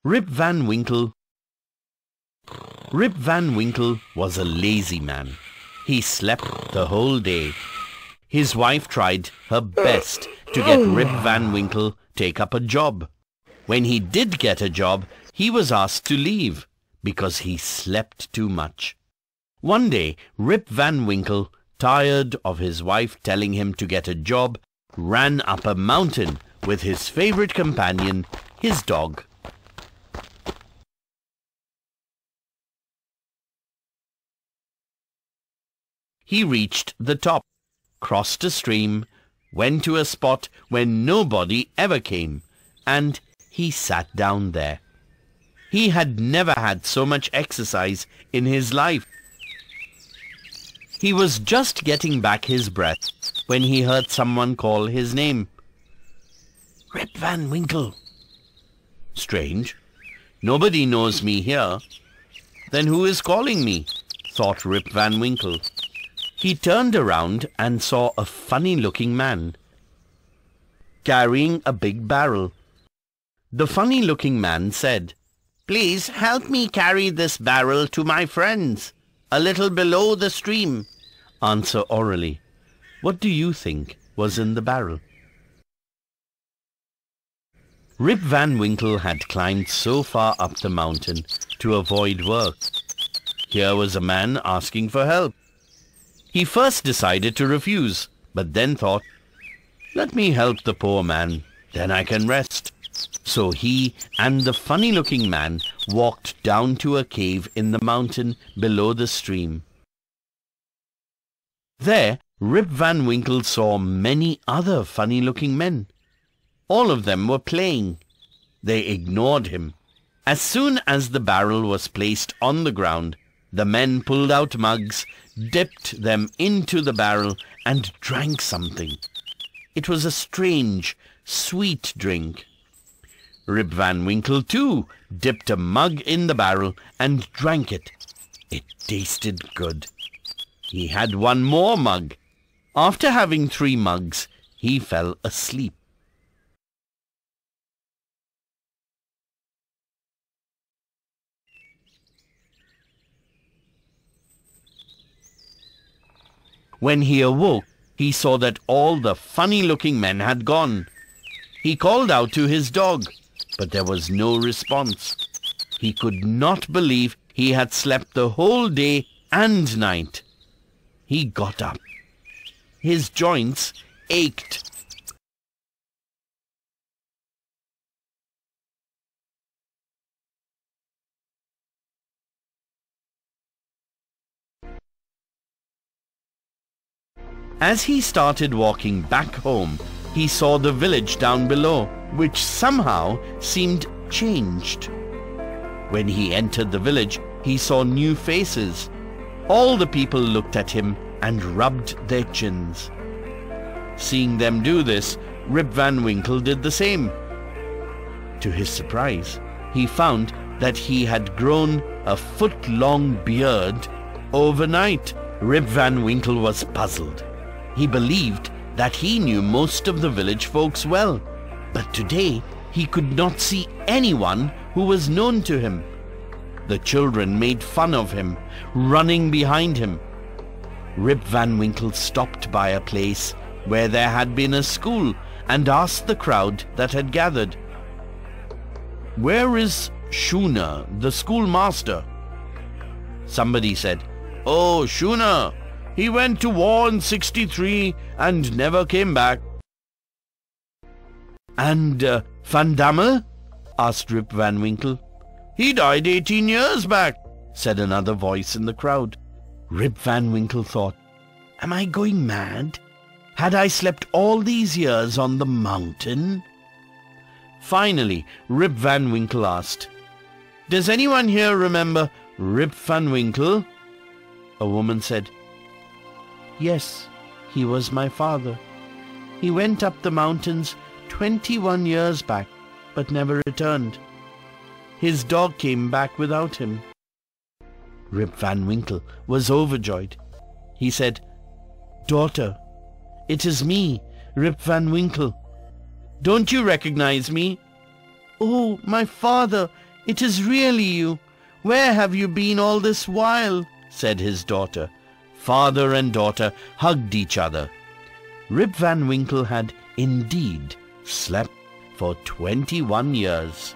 Rip Van Winkle. Rip Van Winkle was a lazy man. He slept the whole day. His wife tried her best to get Rip Van Winkle take up a job. When he did get a job, he was asked to leave because he slept too much. One day, Rip Van Winkle, tired of his wife telling him to get a job, ran up a mountain with his favorite companion, his dog. He reached the top, crossed a stream, went to a spot where nobody ever came, and he sat down there. He had never had so much exercise in his life. He was just getting back his breath when he heard someone call his name. Rip Van Winkle. Strange. Nobody knows me here. Then who is calling me? Thought Rip Van Winkle. He turned around and saw a funny-looking man carrying a big barrel. The funny-looking man said, "Please help me carry this barrel to my friends, a little below the stream." Answer orally. What do you think was in the barrel? Rip Van Winkle had climbed so far up the mountain to avoid work. Here was a man asking for help. He first decided to refuse, but then thought, "Let me help the poor man, then I can rest." So he and the funny-looking man walked down to a cave in the mountain below the stream. There, Rip Van Winkle saw many other funny-looking men. All of them were playing. They ignored him. As soon as the barrel was placed on the ground, the men pulled out mugs, dipped them into the barrel, and drank something. It was a strange, sweet drink. Rip Van Winkle, too, dipped a mug in the barrel and drank it. It tasted good. He had one more mug. After having 3 mugs, he fell asleep. When he awoke, he saw that all the funny-looking men had gone. He called out to his dog, but there was no response. He could not believe he had slept the whole day and night. He got up. His joints ached. As he started walking back home, he saw the village down below, which somehow seemed changed. When he entered the village, he saw new faces. All the people looked at him and rubbed their chins. Seeing them do this, Rip Van Winkle did the same. To his surprise, he found that he had grown a foot-long beard overnight. Rip Van Winkle was puzzled. He believed that he knew most of the village folks well, but today he could not see anyone who was known to him. The children made fun of him, running behind him. Rip Van Winkle stopped by a place where there had been a school and asked the crowd that had gathered, "Where is Schooner, the schoolmaster?" Somebody said, "Oh, Schooner! He went to war in 63 and never came back." "And Van Damme?" asked Rip Van Winkle. "He died 18 years back," said another voice in the crowd. Rip Van Winkle thought, "Am I going mad? Had I slept all these years on the mountain?" Finally, Rip Van Winkle asked, "Does anyone here remember Rip Van Winkle?" A woman said, "Yes, he was my father. He went up the mountains 21 years back, but never returned. His dog came back without him." Rip Van Winkle was overjoyed. He said, "Daughter, it is me, Rip Van Winkle. Don't you recognize me?" "Oh, my father, "It is really you. Where have you been all this while?" said his daughter. Father and daughter hugged each other. Rip Van Winkle had indeed slept for 21 years.